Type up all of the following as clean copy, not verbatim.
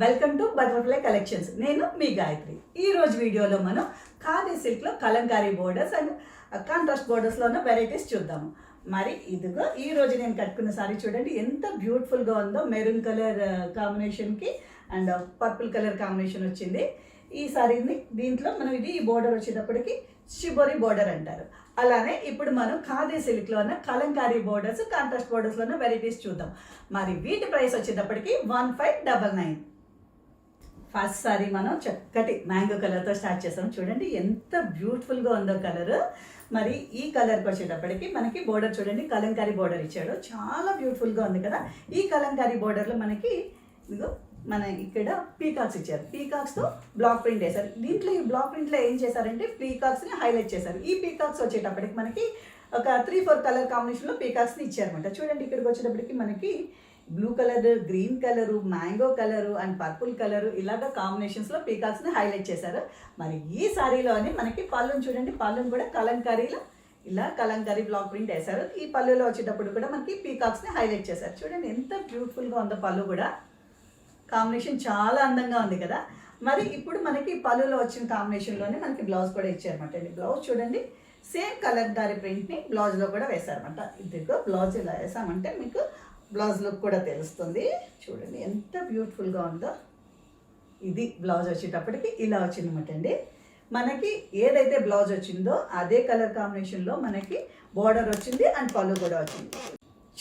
Welcome to butterfly collections. నేను మీ గాయత్రి. ఈ రోజు వీడియోలో మనం ఖాదీ సిల్క్లో కలంకారీ బోర్డర్స్ అండ్ కాంట్రాస్ట్ బోర్డర్స్లో ఉన్న వెరైటీస్ చూద్దాము. మరి ఇదిగో ఈ రోజు నేను కట్టుకున్న సారీ చూడండి ఎంత బ్యూటిఫుల్గా ఉందో. మెరూన్ కలర్ కాంబినేషన్కి అండ్ పర్పుల్ కలర్ కాంబినేషన్ వచ్చింది. ఈ సారీని దీంట్లో మనం ఈ బోర్డర్ వచ్చేటప్పటికి షిబోరి బోర్డర్ అంటారు. అలానే ఇప్పుడు మనం ఖాదీ సిల్క్లో ఉన్న కలంకారీ బోర్డర్స్ కాంట్రాస్ట్ బోర్డర్స్లో ఉన్న వెరైటీస్ చూద్దాం. మరి వీటి ప్రైస్ వచ్చేటప్పటికి 1599. ఫస్ట్ సారీ మనం చక్కటి మ్యాంగో కలర్తో స్టార్ట్ చేస్తాం. చూడండి ఎంత బ్యూటిఫుల్గా ఉందో కలర్. మరి ఈ కలర్కి వచ్చేటప్పటికి మనకి బోర్డర్ చూడండి కలంకారీ బోర్డర్ ఇచ్చాడు. చాలా బ్యూటిఫుల్గా ఉంది కదా. ఈ కలంకారీ బోర్డర్లో మనకి ఇదిగో మన ఇక్కడ పీకాక్స్ ఇచ్చారు. పీకాక్స్తో బ్లాక్ ప్రింట్ వేశారు. దీంట్లో ఈ బ్లాక్ ప్రింట్లో ఏం చేశారంటే పీకాక్స్ని హైలైట్ చేశారు. ఈ పీకాక్స్ వచ్చేటప్పటికి మనకి ఒక 3-4 కలర్ కాంబినేషన్లో పీకాక్స్ని ఇచ్చారనమాట. చూడండి ఇక్కడికి వచ్చేటప్పటికి మనకి blue colour, green colour, mango colour and purple colour ఇలాగ కాంబినేషన్స్లో పీకాక్స్ని హైలైట్ చేశారు. మరి ఈ సారీలోని మనకి పళ్ళుని చూడండి, పళ్ళుని కూడా కలంకారీలో ఇలా కలంకారీ బ్లాక్ ప్రింట్ వేశారు. ఈ పళ్ళులో వచ్చేటప్పుడు కూడా మనకి పీకాక్స్ని హైలైట్ చేశారు. చూడండి ఎంత బ్యూటిఫుల్గా ఉందో. పళ్ళు కూడా కాంబినేషన్ చాలా అందంగా ఉంది కదా. మరి ఇప్పుడు మనకి పళ్ళులో వచ్చిన కాంబినేషన్లోనే మనకి బ్లౌజ్ కూడా ఇచ్చారన్నమాట. బ్లౌజ్ చూడండి సేమ్ కలర్ దారి ప్రింట్ని బ్లౌజ్లో కూడా వేశారన్నమాట. ఇదిగో బ్లౌజ్ ఇలా వేసామంటే మీకు బ్లౌజ్ లుక్ కూడా తెలుస్తుంది. చూడండి ఎంత బ్యూటిఫుల్గా ఉందో. ఇది బ్లౌజ్ వచ్చేటప్పటికి ఇలా వచ్చిందన్నమాట అండి. మనకి ఏదైతే బ్లౌజ్ వచ్చిందో అదే కలర్ కాంబినేషన్లో మనకి బోర్డర్ వచ్చింది అండ్ పళ్ళు కూడా వచ్చింది.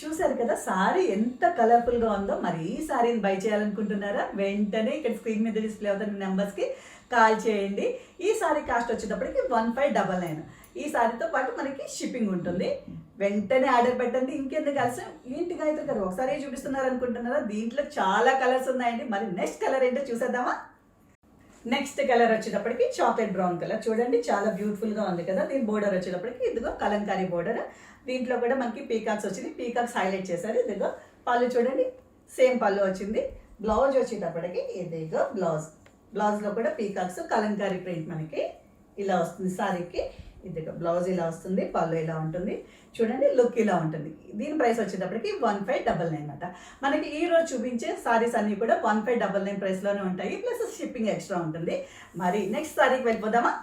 చూసారు కదా సారీ ఎంత కలర్ఫుల్గా ఉందో. మరి ఈ సారీని బై చేయాలనుకుంటున్నారా? వెంటనే ఇక్కడ స్క్రీన్ మీద డిస్ప్లే అవుతున్న నెంబర్స్కి కాల్ చేయండి. ఈ సారీ కాస్ట్ వచ్చేటప్పటికి 1599. ఈ సారీతో పాటు మనకి షిప్పింగ్ ఉంటుంది. వెంటనే ఆర్డర్ పెట్టండి. ఇంకెందుకు కలిసి ఏంటి గాయత్రి గారు ఒకసారి చూపిస్తున్నారు అనుకుంటున్నారా? దీంట్లో చాలా కలర్స్ ఉన్నాయండి. మరి నెక్స్ట్ కలర్ ఏంటో చూసేద్దామా? నెక్స్ట్ కలర్ వచ్చేటప్పటికి చాక్లెట్ బ్రౌన్ కలర్. చూడండి చాలా బ్యూటిఫుల్గా ఉంది కదా. దీని బోర్డర్ వచ్చేటప్పటికి ఇదిగో కలంకారీ బోర్డర్. దీంట్లో కూడా మనకి పీకాక్స్ వచ్చింది. పీకాక్స్ హైలైట్ చేశారు. ఇదిగో పళ్ళు చూడండి సేమ్ పళ్ళు వచ్చింది. బ్లౌజ్ వచ్చేటప్పటికి ఇదిగో బ్లౌజ్లో కూడా పీకాక్స్ కలంకారీ ప్రింట్ మనకి ఇలా వస్తుంది సారీకి. ఇదిగో బ్లౌజ్ ఇలా వస్తుంది, పళ్ళు ఇలా ఉంటుంది. చూడండి లుక్ ఇలా ఉంటుంది. దీని ప్రైస్ వచ్చేటప్పటికి 1599 అనమాట. మనకి ఈ రోజు చూపించే సారీస్ అన్నీ కూడా 1599 ప్రైస్లోనే ఉంటాయి. ప్లస్ షిప్పింగ్ ఎక్స్ట్రా ఉంటుంది. మరి నెక్స్ట్ సారీకి వెళ్ళిపోదామా?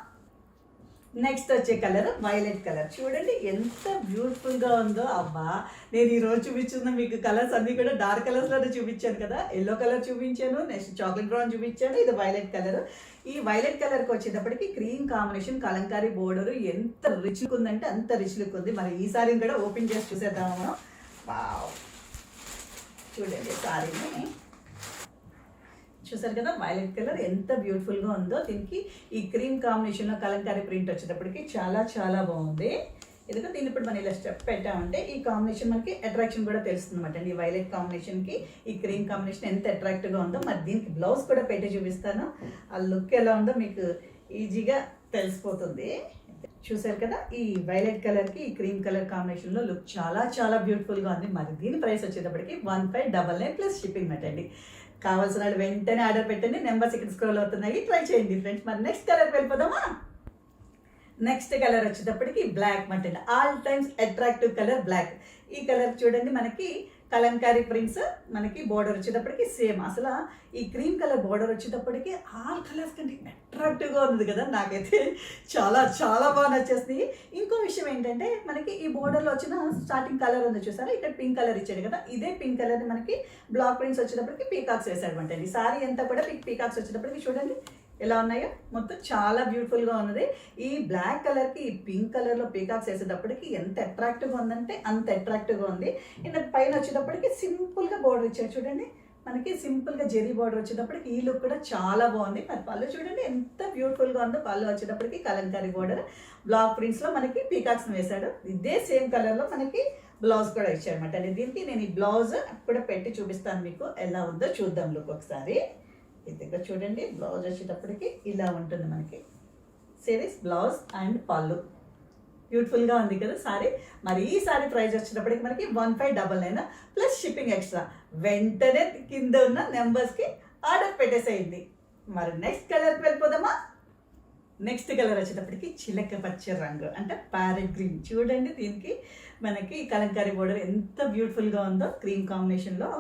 నెక్స్ట్ వచ్చే కలర్ వైలెట్ కలర్. చూడండి ఎంత బ్యూటిఫుల్గా ఉందో. అబ్బా నేను ఈరోజు చూపించిన మీకు కలర్స్ అన్నీ కూడా డార్క్ కలర్స్లోనే చూపించాను కదా. ఎల్లో కలర్ చూపించాను, నెక్స్ట్ చాక్లెట్ బ్రౌన్ చూపించాను, ఇది వైలెట్ కలర్. ఈ వైలెట్ కలర్కి వచ్చేటప్పటికి క్రీమ్ కాంబినేషన్ కలంకారీ బోర్డర్ ఎంత రిచ్ లుక్ ఉందంటే అంత రిచ్ లుక్ ఉంది. మరి ఈ సారీని కూడా ఓపెన్ చేసి చూసేద్దాము మనం. వావ్ చూడండి సారీని చూసారు కదా. వైలెట్ కలర్ ఎంత బ్యూటిఫుల్గా ఉందో. దీనికి ఈ క్రీమ్ కాంబినేషన్లో కలంకారీ ప్రింట్ వచ్చేటప్పటికి చాలా చాలా బాగుంది. ఎందుకంటే దీన్ని ఇప్పుడు మనం ఇలా స్టెప్ పెట్టామంటే ఈ కాంబినేషన్ మనకి అట్రాక్షన్ కూడా తెలుస్తుంది అనమాట అండి. ఈ వైలెట్ కాంబినేషన్కి ఈ క్రీమ్ కాంబినేషన్ ఎంత అట్రాక్టివ్గా ఉందో. మరి దీనికి బ్లౌజ్ కూడా పెట్టి చూపిస్తాను. ఆ లుక్ ఎలా ఉందో మీకు ఈజీగా తెలిసిపోతుంది. చూసారు కదా ఈ వైలెట్ కలర్కి ఈ క్రీమ్ కలర్ కాంబినేషన్లో లుక్ చాలా చాలా బ్యూటిఫుల్గా ఉంది. మరి దీని ప్రైస్ వచ్చేటప్పటికి 1599 ప్లస్ షిప్పింగ్ మెటండి. కావాల్సిన వాళ్ళు వెంటనే ఆర్డర్ పెట్టండి. నెంబర్స్ ఇక్కడ స్క్రోల్ అవుతున్నాయి, ట్రై చేయండి ఫ్రెండ్స్. మరి నెక్స్ట్ కలర్ వెళ్ళిపోదామా? నెక్స్ట్ కలర్ వచ్చేటప్పటికి black mutton. All times attractive colour black. ఈ కలర్ చూడండి మనకి కలంకారీ ప్రింట్స్ మనకి బోర్డర్ వచ్చేటప్పటికి సేమ్. అసలు ఈ క్రీమ్ కలర్ బోర్డర్ వచ్చేటప్పటికి ఆల్ కలర్స్ కంటే అట్రాక్టివ్గా ఉంది కదా. నాకైతే చాలా చాలా బాగా నచ్చేస్తుంది. ఇంకో విషయం ఏంటంటే మనకి ఈ బోర్డర్లో వచ్చిన స్టార్టింగ్ కలర్ ఉంది చూసారా, ఇక్కడ పింక్ కలర్ ఇచ్చాడు కదా. ఇదే పింక్ కలర్ని మనకి బ్లాక్ ప్రింట్స్ వచ్చేటప్పటికి పీకాక్స్ వేసాడమంటే ఈ సారీ అంతా కూడా పీకాక్స్ వచ్చేటప్పటికి చూడండి ఎలా ఉన్నాయో. మొత్తం చాలా బ్యూటిఫుల్గా ఉన్నది. ఈ బ్లాక్ కలర్కి ఈ పింక్ కలర్లో పీకాక్స్ వేసేటప్పటికి ఎంత అట్రాక్టివ్గా ఉందంటే అంత అట్రాక్టివ్గా ఉంది. ఇంకా పైన వచ్చేటప్పటికి సింపుల్గా బోర్డర్ ఇచ్చాడు చూడండి. మనకి సింపుల్గా జెరీ బోర్డర్ వచ్చేటప్పటికి ఈ లుక్ కూడా చాలా బాగుంది. మరి పళ్ళు చూడండి ఎంత బ్యూటిఫుల్గా ఉందో. పళ్ళు వచ్చేటప్పటికి కలంకారీ బోర్డర్ బ్లాక్ ప్రింట్స్లో మనకి పీకాక్స్ని వేశాడు. ఇదే సేమ్ కలర్లో మనకి బ్లౌజ్ కూడా ఇచ్చాడు అనమాట. దీనికి నేను ఈ బ్లౌజ్ కూడా పెట్టి చూపిస్తాను మీకు ఎలా ఉందో చూద్దాం లుక్ ఒకసారి. ఇదిగా చూడండి బ్లౌజ్ వచ్చేటప్పటికి ఇలా ఉంటుంది మనకి. సిరీస్ బ్లౌజ్ అండ్ పళ్ళు బ్యూటిఫుల్గా ఉంది కదా సారీ. మరి ఈ సారీ ప్రైస్ వచ్చేటప్పటికి మనకి 1599 ప్లస్ షిప్పింగ్ ఎక్స్ట్రా. వెంటనే కింద ఉన్న నెంబర్స్కి ఆర్డర్ పెట్టేసేయండి. మరి నెక్స్ట్ కలర్కి వెళ్ళిపోదామా? నెక్స్ట్ కలర్ వచ్చేటప్పటికి చిలక పచ్చ రంగు అంటే ప్యారెట్ గ్రీన్. చూడండి దీనికి మనకి కలంకారీ బోర్డర్ ఎంత బ్యూటిఫుల్గా ఉందో క్రీమ్ కాంబినేషన్లో.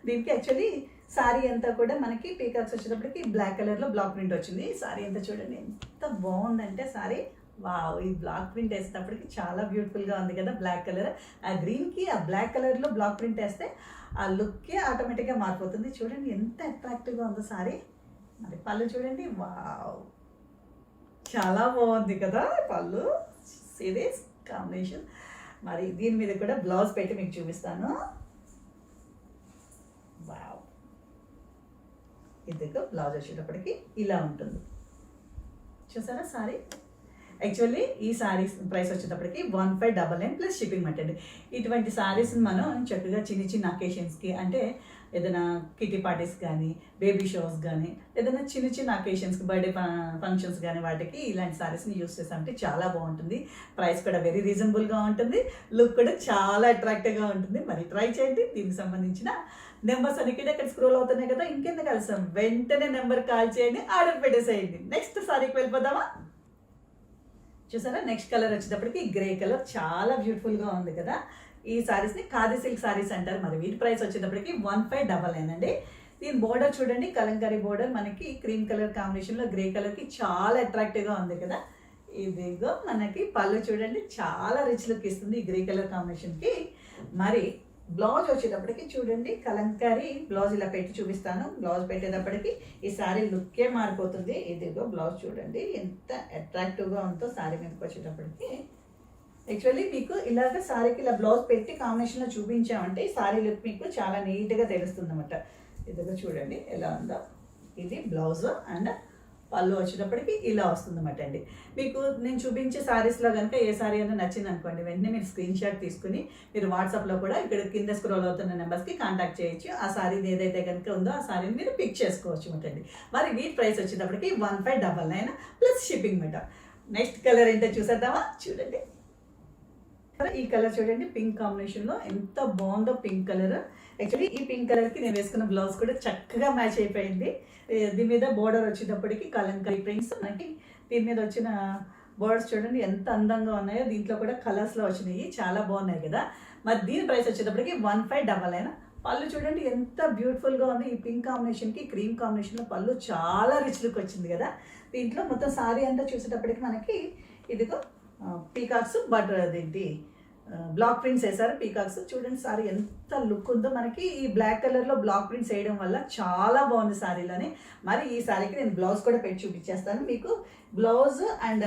దీనికి యాక్చువల్లీ సారీ అంతా కూడా మనకి పీకాక్స్ వచ్చేటప్పటికి బ్లాక్ కలర్లో బ్లాక్ ప్రింట్ వచ్చింది. సారీ అంతా చూడండి ఎంత బాగుందంటే సారీ. వావ్, ఈ బ్లాక్ ప్రింట్ వేసేటప్పటికి చాలా బ్యూటిఫుల్గా ఉంది కదా. బ్లాక్ కలర్ ఆ గ్రీన్కి ఆ బ్లాక్ కలర్లో బ్లాక్ ప్రింట్ వేస్తే ఆ లుక్కే ఆటోమేటిక్గా మారిపోతుంది. చూడండి ఎంత అట్రాక్టివ్గా ఉందో సారీ. మరి పళ్ళు చూడండి, వావ్ చాలా బాగుంది కదా పళ్ళు. Serious combination. మరి దీని మీద కూడా బ్లౌజ్ పెట్టి మీకు చూపిస్తాను. వావ్, ఇదిగో బ్లౌజ్ వచ్చేటప్పటికి ఇలా ఉంటుంది. చూసారా సారీ. యాక్చువల్లీ ఈ శారీస్ ప్రైస్ వచ్చేటప్పటికి 1599 ప్లస్ షిప్పింగ్ మటండి. ఇటువంటి శారీస్ని మనం చక్కగా చిన్న చిన్న అకేషన్స్కి, అంటే ఏదైనా కిటీ పార్టీస్ కానీ, బేబీ షోస్ కానీ, ఏదైనా చిన్న చిన్న అకేషన్స్కి, బర్త్డే ఫంక్షన్స్ కానీ వాటికి ఇలాంటి శారీస్ని యూస్ చేస్తామంటే చాలా బాగుంటుంది. ప్రైస్ కూడా వెరీ రీజనబుల్గా ఉంటుంది. లుక్ కూడా చాలా అట్రాక్టివ్గా ఉంటుంది. మరి ట్రై చేయండి. దీనికి సంబంధించిన నెంబర్స్ అన్ని ఇక్కడ స్క్రోల్ అవుతున్నాయి కదా. ఇంకెందుకు కలిసాం, వెంటనే నెంబర్ కాల్ చేయండి, ఆర్డర్ పెట్టేసేయండి. నెక్స్ట్ సారీకి వెళ్ళిపోదామా. చూసారా, నెక్స్ట్ కలర్ వచ్చేటప్పటికి గ్రే కలర్ చాలా బ్యూటిఫుల్గా ఉంది కదా. ఈ సారీస్ని ఖాదీ సిల్క్ సారీస్ అంటారు. మరి వీటి ప్రైస్ వచ్చేటప్పటికి 1599 అండి. దీని బోర్డర్ చూడండి, కలంకారీ బోర్డర్ మనకి క్రీమ్ కలర్ కాంబినేషన్లో గ్రే కలర్కి చాలా అట్రాక్టివ్గా ఉంది కదా. ఇదిగో మనకి పళ్ళు చూడండి, చాలా రిచ్ లుక్ ఇస్తుంది ఈ గ్రే కలర్ కాంబినేషన్కి. మరి బ్లౌజ్ వచ్చేటప్పటికి చూడండి, కలంకారీ బ్లౌజ్ ఇలా పెట్టి చూపిస్తాను. బ్లౌజ్ పెట్టేటప్పటికి ఈ శారీ లుక్కే మారిపోతుంది. ఇదిగో బ్లౌజ్ చూడండి ఎంత అట్రాక్టివ్గా ఉందో శారీ మీదకి వచ్చేటప్పటికి. యాక్చువల్లీ మీకు ఇలాగ శారీకి ఇలా బ్లౌజ్ పెట్టి కాంబినేషన్లో చూపించామంటే ఈ శారీ లుక్ మీకు చాలా నీట్గా తెలుస్తుంది అన్నమాట. ఇదిగో చూడండి ఎలా ఉందో. ఇది బ్లౌజ్ అండ్ పళ్ళు వచ్చేటప్పటికి ఇలా వస్తుంది అన్నమాట అండి. మీకు నేను చూపించే శారీస్లో కనుక ఏ శారీ అయినా నచ్చింది అనుకోండి, వెంటనే మీరు స్క్రీన్ షాట్ తీసుకుని మీరు వాట్సాప్లో కూడా ఇక్కడ కింద స్క్రోల్ అవుతున్న నెంబర్స్కి కాంటాక్ట్ చేయొచ్చు. ఆ శారీని ఏదైతే కనుక ఉందో ఆ శారీని మీరు పిక్ చేసుకోవచ్చు అన్నమాట అండి. మరి వీటి ప్రైస్ వచ్చేటప్పటికి 1599 ప్లస్ షిప్పింగ్ మాట. నెక్స్ట్ కలర్ ఏంటో చూసేద్దామా. చూడండి ఈ కలర్ చూడండి, పింక్ కాంబినేషన్లో ఎంత బాగుందో పింక్ కలర్. యాక్చువల్లీ ఈ పింక్ కలర్కి నేను వేసుకున్న బ్లౌజ్ కూడా చక్కగా మ్యాచ్ అయిపోయింది. దీని మీద బోర్డర్ వచ్చేటప్పటికి కలంకారీ ప్రింట్స్, మనకి దీని మీద వచ్చిన బోర్డర్స్ చూడండి ఎంత అందంగా ఉన్నాయో. దీంట్లో కూడా కలర్స్లో వచ్చినాయి, చాలా బాగున్నాయి కదా. మరి దీని ప్రైస్ వచ్చేటప్పటికి 1599. పళ్ళు చూడండి ఎంత బ్యూటిఫుల్గా ఉంది. ఈ పింక్ కాంబినేషన్కి క్రీమ్ కాంబినేషన్లో పళ్ళు చాలా రిచ్ లుక్ వచ్చింది కదా. దీంట్లో మొత్తం సారీ అంతా చూసేటప్పటికి మనకి ఇదిగో పీకాక్స్, బట్ అదేంటి బ్లాక్ ప్రింట్స్ వేసారు. పీకాక్స్ చూడండి సారీ ఎంత లుక్ ఉందో. మనకి ఈ బ్లాక్ కలర్లో బ్లాక్ ప్రింట్స్ వేయడం వల్ల చాలా బాగుంది సారీలోని. మరి ఈ సారీకి నేను బ్లౌజ్ కూడా పెట్టి చూపించేస్తాను మీకు. బ్లౌజ్ అండ్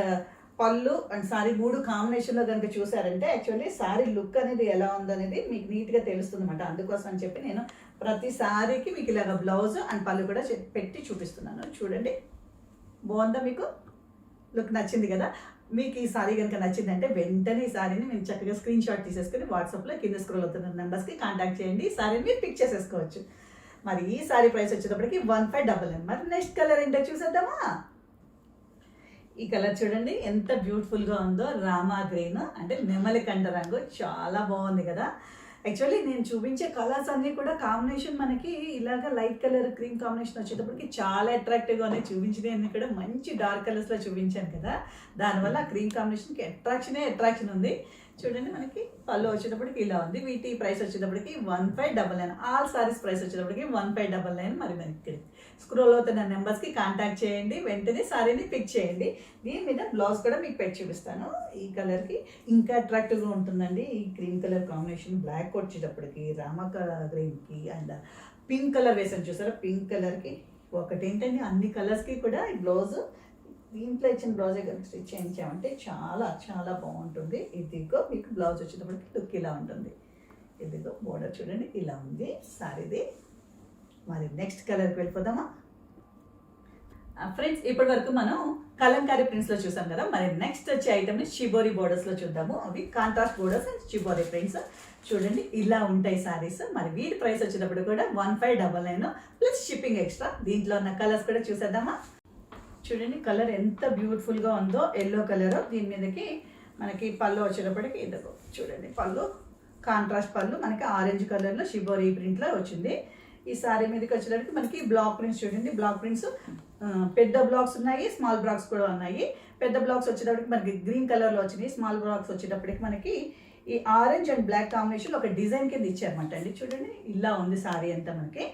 పళ్ళు అండ్ సారీ మూడు కాంబినేషన్లో కనుక చూసారంటే యాక్చువల్లీ సారీ లుక్ అనేది ఎలా ఉందనేది మీకు నీట్గా తెలుస్తుంది అన్నమాట. అందుకోసం అని చెప్పి నేను ప్రతి సారీకి మీకు ఇలాగ బ్లౌజ్ అండ్ పళ్ళు కూడా పెట్టి చూపిస్తున్నాను. చూడండి బాగుందా, మీకు లుక్ నచ్చింది కదా. మీకు ఈ సారీ కనుక నచ్చిందంటే వెంటనే ఈ సారీని మీరు చక్కగా స్క్రీన్ షాట్ తీసేసుకుని వాట్సాప్లో కింద స్క్రోల్ అవుతున్న నెంబర్స్కి కాంటాక్ట్ చేయండి. ఈ సారీని మీరు పిక్ చేసేసుకోవచ్చు. మరి ఈ సారీ ప్రైస్ వచ్చేటప్పటికి 1599. మరి నెక్స్ట్ కలర్ ఏంటో చూసేద్దామా. ఈ కలర్ చూడండి ఎంత బ్యూటిఫుల్గా ఉందో. రామా గ్రీన్ అంటే నెమలి కండ రంగు, చాలా బాగుంది కదా. యాక్చువల్లీ నేను చూపించే కలర్స్ అన్నీ కూడా కాంబినేషన్ మనకి ఇలాగ లైట్ కలర్ క్రీమ్ కాంబినేషన్ వచ్చేటప్పటికి చాలా అట్రాక్టివ్గా ఉన్నాయి. చూపించినవి అన్నీ కూడా మంచి డార్క్ కలర్స్లో చూపించాను కదా. దానివల్ల ఆ క్రీమ్ కాంబినేషన్కి అట్రాక్షన్ ఉంది. చూడండి మనకి పళ్ళు వచ్చేటప్పటికి ఇలా ఉంది. వీటి ప్రైస్ వచ్చేటప్పటికి 1599. ఆల్ సారీస్ ప్రైస్ వచ్చేటప్పటికి 1599. మరి మనకి స్క్రోల్ అవుతున్న నెంబర్స్కి కాంటాక్ట్ చేయండి, వెంటనే సారీని పిక్ చేయండి. దీని మీద బ్లౌజ్ కూడా మీకు పెట్టి చూపిస్తాను. ఈ కలర్కి ఇంకా అట్రాక్టివ్గా ఉంటుందండి. ఈ క్రీమ్ కలర్ కాంబినేషన్ బ్లాక్ వచ్చేటప్పటికి రామా గ్రీన్కి అండ్ పింక్ కలర్ వేసాను చూసారా. పింక్ కలర్కి ఒకటి ఏంటంటే అన్ని కలర్స్కి కూడా ఈ బ్లౌజ్ దీంట్లో ఇచ్చిన బ్లౌజే కనుక స్టిచ్ చేయించామంటే చాలా చాలా బాగుంటుంది. ఇదిగో మీకు బ్లౌజ్ వచ్చేటప్పటికి లుక్ ఇలా ఉంటుంది. ఇదిగో బోర్డర్ చూడండి ఇలా ఉంది సారీది. మరి నెక్స్ట్ కలర్కి వెళ్ళిపోదామా ఫ్రెండ్స్. ఇప్పటి వరకు మనం కలంకారీ ప్రింట్స్లో చూసాం కదా. మరి నెక్స్ట్ వచ్చే ఐటమ్ని షిబోరి బోర్డర్స్లో చూద్దాము. అవి contrast borders and shibori prints. చూడండి ఇలా ఉంటాయి సారీస్. మరి వీటి ప్రైస్ వచ్చేటప్పుడు కూడా 1599 ప్లస్ షిప్పింగ్ ఎక్స్ట్రా. దీంట్లో ఉన్న కలర్స్ కూడా చూసేద్దామా. చూడండి కలర్ ఎంత బ్యూటిఫుల్గా ఉందో, ఎల్లో కలర్. దీని మీదకి మనకి పళ్ళు వచ్చేటప్పటికి ఇదిగో చూడండి పళ్ళు కాంట్రాస్ట్ పళ్ళు మనకి ఆరెంజ్ కలర్లో షిబోరి ప్రింట్లో వచ్చింది. ఈ సారీ మీదకి వచ్చేటప్పటికి మనకి బ్లాక్ ప్రింట్స్ చూడండి. బ్లాక్ ప్రింట్స్ పెద్ద బ్లాక్స్ ఉన్నాయి, స్మాల్ బ్లాక్స్ కూడా ఉన్నాయి. పెద్ద బ్లాక్స్ వచ్చేటప్పటికి మనకి గ్రీన్ కలర్లో వచ్చినాయి. స్మాల్ బ్లాక్స్ వచ్చేటప్పటికి మనకి ఈ ఆరెంజ్ అండ్ బ్లాక్ కాంబినేషన్ ఒక డిజైన్ కింద ఇచ్చారన్నమాట అండి. చూడండి ఇలా ఉంది సారీ అంతా మనకి.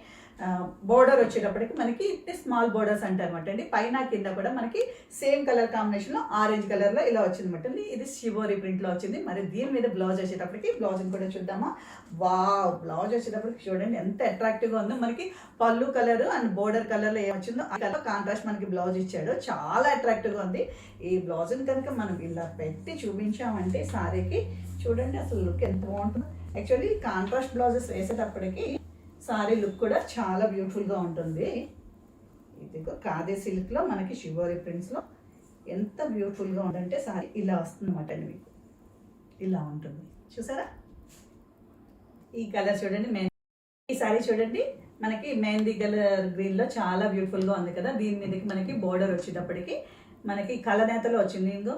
బోర్డర్ వచ్చేటప్పటికి మనకి స్మాల్ బోర్డర్స్ అంటారన్నమాట అండి. పైన కింద కూడా మనకి సేమ్ కలర్ కాంబినేషన్లో ఆరెంజ్ కలర్లో ఇలా వచ్చిందన్నమాట అండి. ఇది షివోరి ప్రింట్లో వచ్చింది. మరి దీని మీద బ్లౌజ్ వచ్చేటప్పటికి బ్లౌజ్ని కూడా చూద్దామా. బ్లౌజ్ వచ్చేటప్పటికి చూడండి ఎంత అట్రాక్టివ్గా ఉందో. మనకి పళ్ళు కలర్ అండ్ బోర్డర్ కలర్లో ఏమొచ్చిందో ఆ కలర్ కాంట్రాస్ట్ మనకి బ్లౌజ్ ఇచ్చాడు. చాలా అట్రాక్టివ్గా ఉంది. ఈ బ్లౌజ్ని కనుక మనం ఇలా పెట్టి చూపించామంటే సారీకి చూడండి అసలు లుక్ ఎంత బాగుంటుందో. యాక్చువల్లీ కాంట్రాస్ట్ బ్లౌజెస్ వేసేటప్పటికి సారీ లుక్ కూడా చాలా బ్యూటిఫుల్గా ఉంటుంది. ఇదిగో ఖాదీ సిల్క్లో మనకి షివోరి ప్రింట్స్లో ఎంత బ్యూటిఫుల్గా ఉందంటే సారీ ఇలా వస్తుంది అన్నమాట అండి. మీకు ఇలా ఉంటుంది చూసారా. ఈ కలర్ చూడండి, ఈ సారీ చూడండి మనకి మెహందీ కలర్ గ్రీన్లో చాలా బ్యూటిఫుల్గా ఉంది కదా. దీని మీదకి మనకి బోర్డర్ వచ్చేటప్పటికి మనకి కలనేతలో వచ్చింది. ఇంకో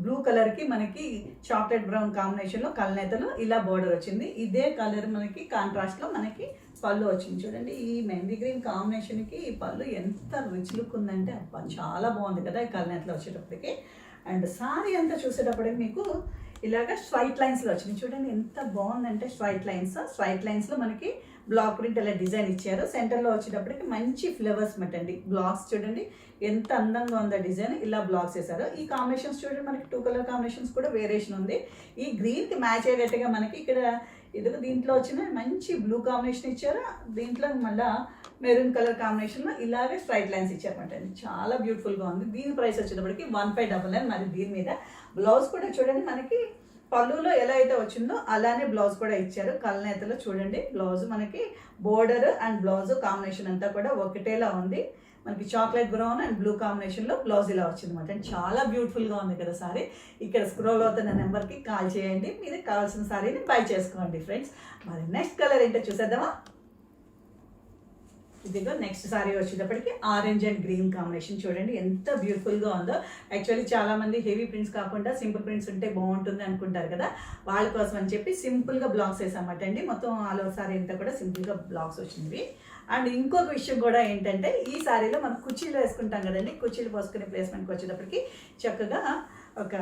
బ్లూ కలర్కి మనకి చాక్లెట్ బ్రౌన్ కాంబినేషన్లో కలనేతలో ఇలా బోర్డర్ వచ్చింది. ఇదే కలర్ మనకి కాంట్రాస్ట్లో మనకి పళ్ళు వచ్చింది. చూడండి ఈ మెహందీ గ్రీన్ కాంబినేషన్కి ఈ పళ్ళు ఎంత రిచ్ లుక్ ఉందంటే అబ్బా చాలా బాగుంది కదా ఈ కలనేతలో వచ్చేటప్పటికి. అండ్ సారీ అంతా చూసేటప్పటికి మీకు ఇలాగ స్ట్రైట్ లైన్స్లో వచ్చింది. చూడండి ఎంత బాగుందంటే స్ట్రైట్ లైన్స్లో మనకి బ్లాక్ ప్రింట్ ఇలా డిజైన్ ఇచ్చారు. సెంటర్లో వచ్చేటప్పటికి మంచి ఫ్లవర్స్ మటండి. బ్లాక్స్ చూడండి ఎంత అందంగా ఉందో డిజైన్. ఇలా బ్లాక్స్ వేశారు. ఈ కాంబినేషన్స్ చూడండి మనకి 2 కలర్ కాంబినేషన్స్ కూడా వేరియేషన్ ఉంది. ఈ గ్రీన్కి మ్యాచ్ అయ్యేటట్టుగా మనకి ఇక్కడ ఇదిగో దీంట్లో వచ్చిన మంచి బ్లూ కాంబినేషన్ ఇచ్చారు. దీంట్లో మళ్ళీ మెరూన్ కలర్ కాంబినేషన్లో ఇలాగే స్ట్రైట్ లైన్స్ ఇచ్చారన్నమాట అండి. చాలా బ్యూటిఫుల్గా ఉంది. దీని ప్రైస్ వచ్చేటప్పటికి 1599. మరి దీని మీద బ్లౌజ్ కూడా చూడండి మనకి పళ్ళులో ఎలా అయితే వచ్చిందో అలానే బ్లౌజ్ కూడా ఇచ్చారు. కలనేతలో చూడండి బ్లౌజ్ మనకి బోర్డర్ అండ్ బ్లౌజ్ కాంబినేషన్ అంతా కూడా ఒకటేలా ఉంది. మనకి చాక్లెట్ బ్రౌన్ అండ్ బ్లూ కాంబినేషన్లో బ్లౌజ్ ఇలా వచ్చింది అనమాట. చాలా బ్యూటిఫుల్గా ఉంది కదా సారీ. ఇక్కడ స్క్రోల్ అవుతున్న నెంబర్కి కాల్ చేయండి. మీరు కావాల్సిన సారీని బై చేసుకోండి ఫ్రెండ్స్. మరి నెక్స్ట్ కలర్ ఏంటో చూసేద్దామా. ఇదిగో నెక్స్ట్ సారీ వచ్చేటప్పటికి ఆరెంజ్ అండ్ గ్రీన్ కాంబినేషన్ చూడండి ఎంత బ్యూటిఫుల్గా ఉందో. యాక్చువల్లీ చాలామంది హెవీ ప్రింట్స్ కాకుండా సింపుల్ ప్రింట్స్ ఉంటే బాగుంటుంది అనుకుంటారు కదా. వాళ్ళ కోసం అని చెప్పి సింపుల్గా బ్లాక్స్ వేసామట అండి. మొత్తం ఆల్ ఓవర్ సారీ అంతా కూడా సింపుల్గా బ్లాక్స్ వచ్చింది. అండ్ ఇంకొక విషయం కూడా ఏంటంటే ఈ సారీలో మనం కుర్చీలు వేసుకుంటాం కదండి. కుర్చీలు పోసుకునే ప్లేస్మెంట్కి వచ్చేటప్పటికి చక్కగా ఒక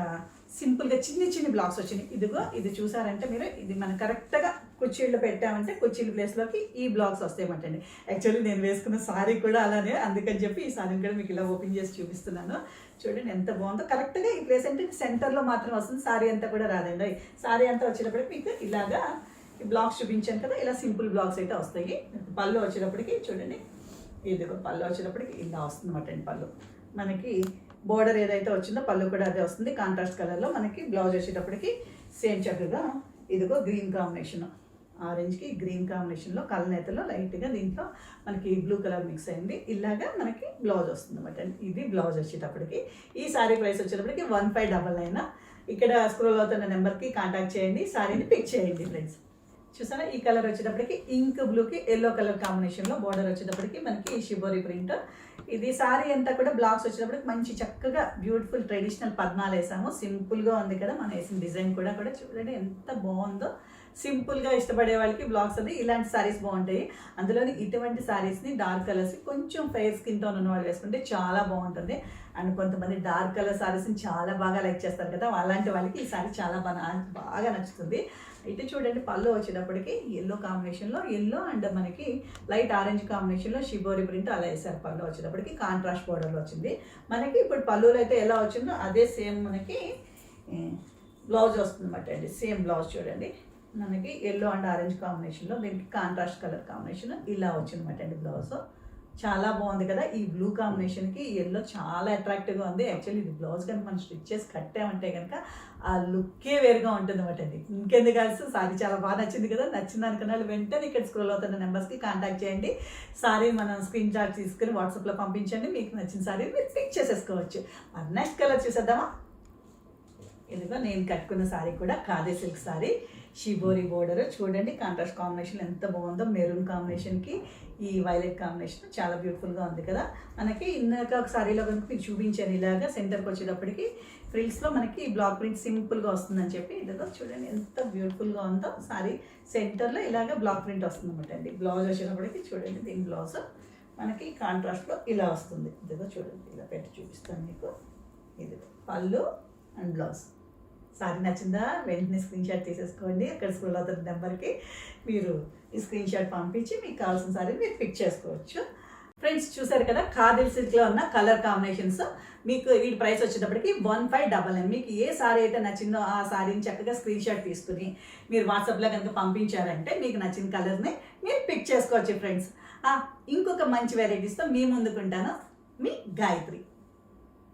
సింపుల్గా చిన్ని బ్లాక్స్ వచ్చినాయి. ఇదిగో ఇది చూసారంటే మీరు ఇది మనం కరెక్ట్గా కుర్చీల్లో పెట్టామంటే కుర్చీల ప్లేస్లోకి ఈ బ్లాక్స్ వస్తాయన్నమాటండి. యాక్చువల్లీ నేను వేసుకున్న సారీ కూడా అలానే, అందుకని చెప్పి ఈ సారీని కూడా మీకు ఇలా ఓపెన్ చేసి చూపిస్తున్నాను. చూడండి ఎంత బాగుందో. కరెక్ట్గా ఈ ప్లేస్ అంటే సెంటర్లో మాత్రం వస్తుంది, సారీ అంతా కూడా రాదండి. సారీ అంతా వచ్చేటప్పటికి మీకు ఇలాగా ఈ బ్లాక్స్ చూపించాను కదా, ఇలా సింపుల్ బ్లాక్స్ అయితే వస్తాయి. పళ్ళు వచ్చేటప్పటికి చూడండి ఇదిగో పళ్ళు వచ్చేటప్పటికి ఇలా వస్తుంది అన్నమాట అండి. పళ్ళు మనకి బోర్డర్ ఏదైతే వచ్చిందో పళ్ళు కూడా అదే వస్తుంది కాంట్రాస్ట్ కలర్లో. మనకి బ్లౌజ్ వచ్చేటప్పటికి సేమ్ చక్కగా ఇదిగో గ్రీన్ కాంబినేషన్, ఆరెంజ్కి గ్రీన్ కాంబినేషన్లో కలనేతలో లైట్గా దీంట్లో మనకి బ్లూ కలర్ మిక్స్ అయింది. ఇలాగా మనకి బ్లౌజ్ వస్తుంది అన్నమాట. ఇది బ్లౌజ్ వచ్చేటప్పటికి ఈ సారీ ప్రైస్ వచ్చేటప్పటికి 1599. ఇక్కడ స్క్రోల్ అవుతున్న నెంబర్కి కాంటాక్ట్ చేయండి, సారీని పిక్ చేయండి ఫ్రెండ్స్. చూసారా ఈ కలర్ వచ్చేటప్పటికి ఇంక్ బ్లూకి ఎల్లో కలర్ కాంబినేషన్లో బోర్డర్ వచ్చేటప్పటికి మనకి షిబోరి ప్రింట్. ఇది సారీ అంతా కూడా బ్లాక్స్ వచ్చేటప్పటికి మంచి చక్కగా బ్యూటిఫుల్ ట్రెడిషనల్ పద్మాలు వేసాము. సింపుల్గా ఉంది కదా మనం వేసిన డిజైన్ కూడా చూడండి ఎంత బాగుందో. సింపుల్గా ఇష్టపడే వాళ్ళకి బ్లాక్స్ అది ఇలాంటి సారీస్ బాగుంటాయి. అందులోని ఇటువంటి సారీస్ని డార్క్ కలర్స్ కొంచెం ఫెయిర్ స్కిన్ టోన్ ఉన్న వాళ్ళు వేసుకుంటే చాలా బాగుంటుంది. అండ్ కొంతమంది డార్క్ కలర్ సారీస్ని చాలా బాగా లైక్ చేస్తారు కదా, అలాంటి వాళ్ళకి ఈ సారీ చాలా బాగా నచ్చుతుంది. అయితే చూడండి పళ్ళు వచ్చేటప్పటికి ఎల్లో కాంబినేషన్లో ఎల్లో అండ్ మనకి లైట్ ఆరెంజ్ కాంబినేషన్లో షిబోరి ప్రింట్ అలా వేసారు. పళ్ళు వచ్చేటప్పటికి కాంట్రాస్ట్ బోర్డర్లో వచ్చింది. మనకి ఇప్పుడు పళ్ళులో అయితే ఎలా వచ్చిందో అదే సేమ్ మనకి బ్లౌజ్ వస్తుంది అన్నమాట అండి. సేమ్ బ్లౌజ్ చూడండి మనకి ఎల్లో అండ్ ఆరెంజ్ కాంబినేషన్లో దీనికి కాంట్రాస్ట్ కలర్ కాంబినేషన్ ఇలా వచ్చిందన్నమాట అండి బ్లౌజ్. చాలా బాగుంది కదా. ఈ బ్లూ కాంబినేషన్కి ఎల్లో చాలా అట్రాక్టివ్గా ఉంది. యాక్చువల్లీ ఇది బ్లౌజ్ కనుక మనం స్టిచ్ చేసి కట్టామంటే కనుక ఆ లుక్కే వేరుగా ఉంటుంది అన్నమాట అండి. ఇంకెందుకు కలిసి సారీ చాలా బాగా నచ్చింది కదా. నచ్చింది అనుకున్న వెంటనే ఇక్కడ స్క్రోల్ అవుతున్న నెంబర్స్కి కాంటాక్ట్ చేయండి. సారీ మనం స్క్రీన్ షాట్ తీసుకుని వాట్సాప్లో పంపించండి. మీకు నచ్చిన సారీ మీరు పిక్ చేసేసుకోవచ్చు. నెక్స్ట్ కలర్ చూసేద్దామా. ఇదిగో నేను కట్టుకున్న సారీ కూడా khadi silk sorry, shibori border చూడండి. కాంట్రాస్ట్ కాంబినేషన్ ఎంత బాగుందో. మెరూన్ కాంబినేషన్కి ఈ వైలెట్ కాంబినేషన్ చాలా బ్యూటిఫుల్గా ఉంది కదా. మనకి ఇందాక ఒక సారీలో కనుక మీకు చూపించాను ఇలాగా సెంటర్కి వచ్చేటప్పటికి ఫ్రిల్స్లో మనకి బ్లాక్ ప్రింట్ సింపుల్గా వస్తుందని చెప్పి ఇదిగో చూడండి ఎంత బ్యూటిఫుల్గా ఉందో. సారీ సెంటర్లో ఇలాగ బ్లాక్ ప్రింట్ వస్తుంది అన్నమాట అండి. బ్లౌజ్ వచ్చేటప్పటికి చూడండి దీని బ్లౌజ్ మనకి కాంట్రాస్ట్లో ఇలా వస్తుంది. ఇదిగో చూడండి ఇలా పెట్టి చూపిస్తాను మీకు. ఇది పళ్ళు అండ్ బ్లౌజ్ సారీ నచ్చిందా వెంటనే స్క్రీన్ షాట్ తీసేసుకోండి. అక్కడ స్క్రోల్ అవుతున్న నెంబర్కి మీరు ఈ స్క్రీన్ షాట్ పంపించి మీకు కావాల్సిన సారీ మీరు పిక్ చేసుకోవచ్చు. ఫ్రెండ్స్ చూసారు కదా, ఖాదీ సిల్క్లో ఉన్న కలర్ కాంబినేషన్స్. మీకు వీటి ప్రైస్ వచ్చేటప్పటికి 1599. మీకు ఏ సారీ అయితే నచ్చిందో ఆ సారీని చక్కగా స్క్రీన్ షాట్ తీసుకుని మీరు వాట్సాప్లో కనుక పంపించారంటే మీకు నచ్చిన కలర్ని మీరు పిక్ చేసుకోవచ్చు ఫ్రెండ్స్. ఇంకొక మంచి వెరైటీస్తో మీ ముందుకుంటాను. మీ గాయత్రి.